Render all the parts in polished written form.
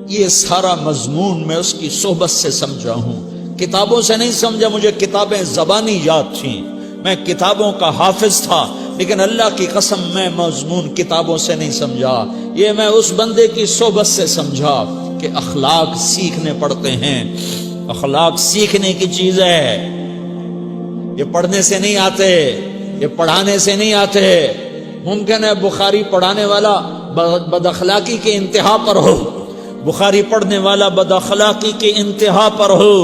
یہ سارا مضمون میں اس کی صحبت سے سمجھا ہوں، کتابوں سے نہیں سمجھا۔ مجھے کتابیں زبانی یاد تھیں، میں کتابوں کا حافظ تھا، لیکن اللہ کی قسم میں مضمون کتابوں سے نہیں سمجھا، یہ میں اس بندے کی صحبت سے سمجھا کہ اخلاق سیکھنے پڑتے ہیں۔ اخلاق سیکھنے کی چیز ہے، یہ پڑھنے سے نہیں آتے، یہ پڑھانے سے نہیں آتے۔ ممکن ہے بخاری پڑھانے والا بد اخلاقی کے انتہا پر ہو، بخاری پڑھنے والا بد اخلاقی کے انتہا پر ہو،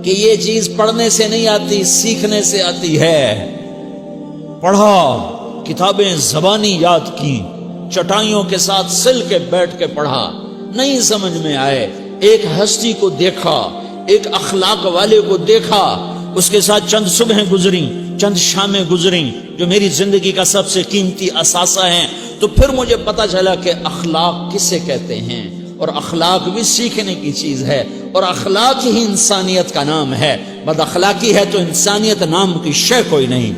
کہ یہ چیز پڑھنے سے نہیں آتی، سیکھنے سے آتی ہے۔ پڑھا، کتابیں زبانی یاد کی، چٹائیوں کے ساتھ سل کے بیٹھ کے پڑھا، نہیں سمجھ میں آئے، ایک ہستی کو دیکھا، ایک اخلاق والے کو دیکھا، اس کے ساتھ چند صبحیں گزری، چند شامیں گزریں جو میری زندگی کا سب سے قیمتی اثاثہ ہیں، تو پھر مجھے پتا چلا کہ اخلاق کسے کہتے ہیں، اور اخلاق بھی سیکھنے کی چیز ہے، اور اخلاق ہی انسانیت کا نام ہے۔ بد اخلاقی ہے تو انسانیت نام کی شے کوئی نہیں۔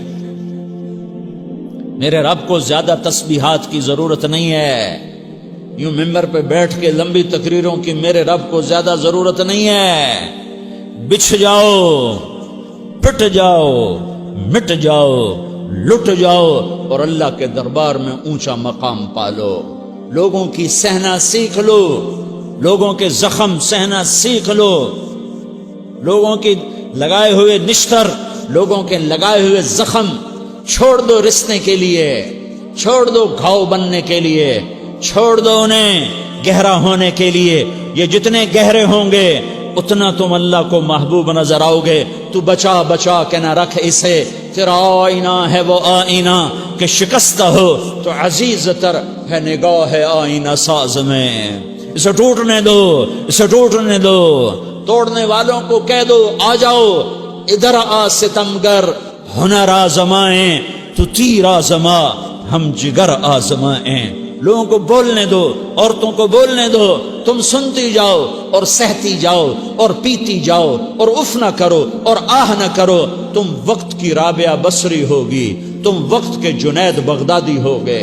میرے رب کو زیادہ تسبیحات کی ضرورت نہیں ہے، یوں ممبر پہ بیٹھ کے لمبی تقریروں کی میرے رب کو زیادہ ضرورت نہیں ہے۔ بچھ جاؤ، پٹ جاؤ، مٹ جاؤ، لٹ جاؤ، اور اللہ کے دربار میں اونچا مقام پالو۔ لوگوں کی سہنا سیکھ لو، لوگوں کے زخم سہنا سیکھ لو، لوگوں کی لگائے ہوئے نشتر، لوگوں کے لگائے ہوئے زخم چھوڑ دو رسنے کے لیے، چھوڑ دو گھاؤ بننے کے لیے، چھوڑ دو انہیں گہرا ہونے کے لیے۔ یہ جتنے گہرے ہوں گے اتنا تم اللہ کو محبوب نظر آؤ گے۔ تو بچا بچا کے نہ رکھ اسے، تیرا آئینہ ہے وہ آئینہ کہ شکستہ ہو تو عزیز تر ہے نگاہ آئینہ ساز میں۔ اسے ٹوٹنے دو، اسے ٹوٹنے دو۔ توڑنے والوں کو کہہ دو آ جاؤ ادھر آ ستمگر، ہنر آزمائیں تو تیر آزما، ہم جگر آزمائیں۔ لوگوں کو بولنے دو، عورتوں کو بولنے دو، تم سنتی جاؤ اور سہتی جاؤ اور پیتی جاؤ اور اف نہ کرو اور آہ نہ کرو۔ تم وقت کی رابعہ بصری ہوگی، تم وقت کے جنید بغدادی ہوگے۔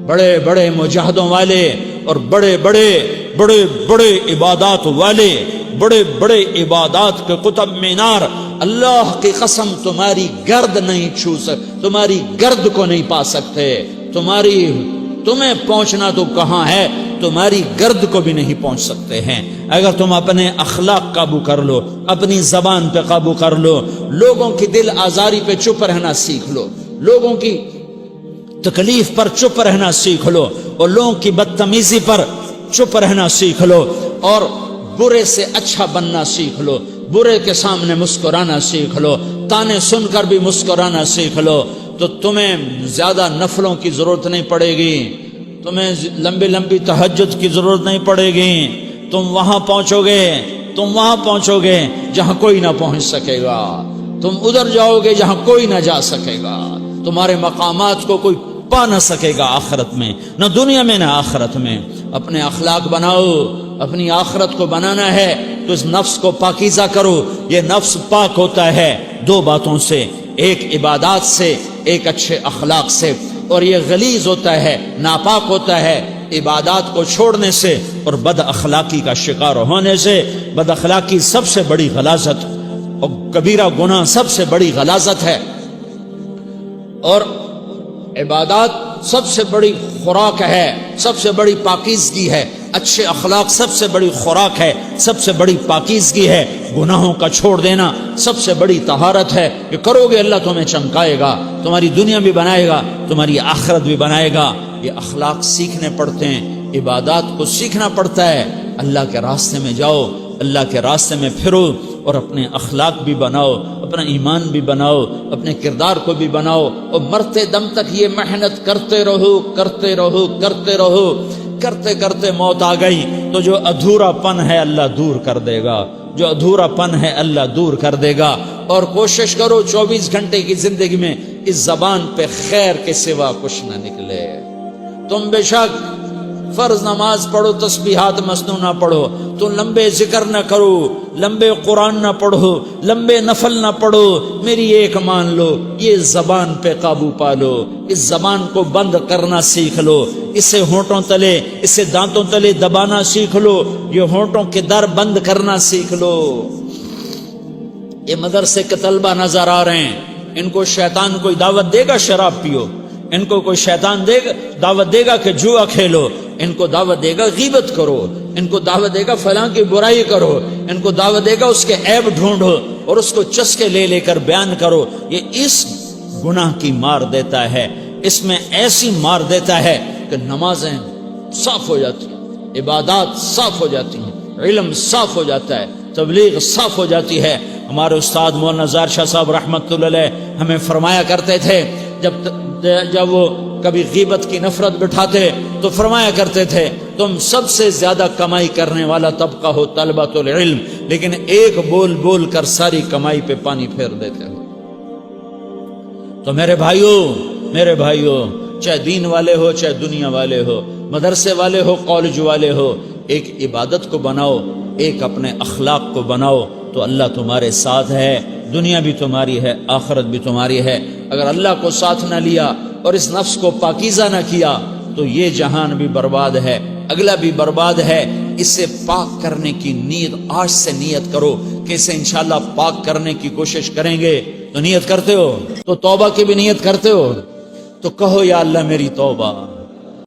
بڑے بڑے مجاہدوں والے اور بڑے بڑے بڑے بڑے عبادات والے، بڑے بڑے عبادات کے قطب مینار، اللہ کی قسم تمہاری گرد نہیں چھو سکتے، تمہاری گرد کو نہیں پا سکتے۔ تمہیں پہنچنا تو کہاں ہے، تمہاری گرد کو بھی نہیں پہنچ سکتے ہیں۔ اگر تم اپنے اخلاق قابو کر لو، اپنی زبان پہ قابو کر لو، لوگوں کی دل آزاری پہ چپ رہنا سیکھ لو، لوگوں کی تکلیف پر چپ رہنا سیکھ لو، اور لوگوں کی بدتمیزی پر چپ رہنا سیکھ لو، اور برے سے اچھا بننا سیکھ لو، برے کے سامنے مسکرانا سیکھ لو، تانے سن کر بھی مسکرانا سیکھ لو، تو تمہیں زیادہ نفلوں کی ضرورت نہیں پڑے گی، تمہیں لمبی لمبی تہجد کی ضرورت نہیں پڑے گی۔ تم وہاں پہنچو گے، تم وہاں پہنچو گے جہاں کوئی نہ پہنچ سکے گا، تم ادھر جاؤ گے جہاں کوئی نہ جا سکے گا، تمہارے مقامات کو کوئی پا نہ سکے گا آخرت میں، نہ دنیا میں نہ آخرت میں۔ اپنے اخلاق بناؤ، اپنی آخرت کو بنانا ہے تو اس نفس کو پاکیزہ کرو۔ یہ نفس پاک ہوتا ہے دو باتوں سے، ایک عبادات سے، ایک اچھے اخلاق سے، اور یہ غلیظ ہوتا ہے، ناپاک ہوتا ہے عبادات کو چھوڑنے سے اور بد اخلاقی کا شکار ہونے سے۔ بد اخلاقی سب سے بڑی غلاظت اور کبیرہ گناہ سب سے بڑی غلاظت ہے، اور عبادات سب سے بڑی خوراک ہے، سب سے بڑی پاکیزگی ہے۔ اچھے اخلاق سب سے بڑی خوراک ہے، سب سے بڑی پاکیزگی ہے۔ گناہوں کا چھوڑ دینا سب سے بڑی طہارت ہے۔ کہ کرو گے اللہ تمہیں چمکائے گا، تمہاری دنیا بھی بنائے گا، تمہاری آخرت بھی بنائے گا۔ یہ اخلاق سیکھنے پڑتے ہیں، عبادات کو سیکھنا پڑتا ہے۔ اللہ کے راستے میں جاؤ، اللہ کے راستے میں پھرو، اور اپنے اخلاق بھی بناؤ، اپنا ایمان بھی بناؤ، اپنے کردار کو بھی بناؤ، اور مرتے دم تک یہ محنت کرتے رہو، کرتے رہو، کرتے رہو۔ کرتے کرتے موت آ گئی تو جو ادھورا پن ہے اللہ دور کر دے گا، جو ادھورا پن ہے اللہ دور کر دے گا۔ اور کوشش کرو 24 گھنٹے کی زندگی میں اس زبان پہ خیر کے سوا کچھ نہ نکلے۔ تم بے شک فرض نماز پڑھو، تسبیحات مسنونہ پڑھو، تو لمبے ذکر نہ کرو، لمبے قرآن نہ پڑھو، لمبے نفل نہ پڑھو، میری ایک مان لو، یہ زبان پہ قابو پالو، اس زبان کو بند کرنا سیکھ لو، اسے ہونٹوں تلے، اسے دانتوں تلے دبانا سیکھ لو، یہ ہونٹوں کے در بند کرنا سیکھ لو۔ یہ مدرسے کے طلبہ نظر آ رہے ہیں، ان کو شیطان کوئی دعوت دے گا شراب پیو، ان کو کوئی شیطان دعوت دے گا کہ جوا کھیلو، ان کو دعوت دے گا غیبت کرو، ان کو دعوت دے گا فلاں کی برائی کرو، ان کو دعوت دے گا اس کے عیب ڈھونڈو اور اس کو چسکے لے لے کر بیان کرو۔ یہ اس گناہ کی مار دیتا ہے، اس میں ایسی مار دیتا ہے کہ نمازیں صاف ہو جاتی ہیں، عبادات صاف ہو جاتی ہیں، علم صاف ہو جاتا ہے، تبلیغ صاف ہو جاتی ہے۔ ہمارے استاد مولانا زار شاہ صاحب رحمۃ اللہ علیہ ہمیں فرمایا کرتے تھے، جب وہ کبھی غیبت کی نفرت بٹھاتے تو فرمایا کرتے تھے تم سب سے زیادہ کمائی کرنے والا طبقہ ہو طلبۃ العلم، لیکن ایک بول بول کر ساری کمائی پہ پانی پھیر دیتے ہو۔ تو میرے بھائیوں چاہے دین والے ہو چاہے دنیا والے ہو، مدرسے والے ہو کالج والے ہو، ایک عبادت کو بناؤ، ایک اپنے اخلاق کو بناؤ، تو اللہ تمہارے ساتھ ہے، دنیا بھی تمہاری ہے، آخرت بھی تمہاری ہے۔ اگر اللہ کو ساتھ نہ لیا اور اس نفس کو پاکیزہ نہ کیا تو یہ جہان بھی برباد ہے، اگلا بھی برباد ہے۔ اسے پاک کرنے کی نیت آج سے نیت کرو کہ اسے انشاءاللہ پاک کرنے کی کوشش کریں گے۔ تو نیت کرتے ہو تو توبہ کی بھی نیت کرتے ہو، تو کہو یا اللہ میری توبہ،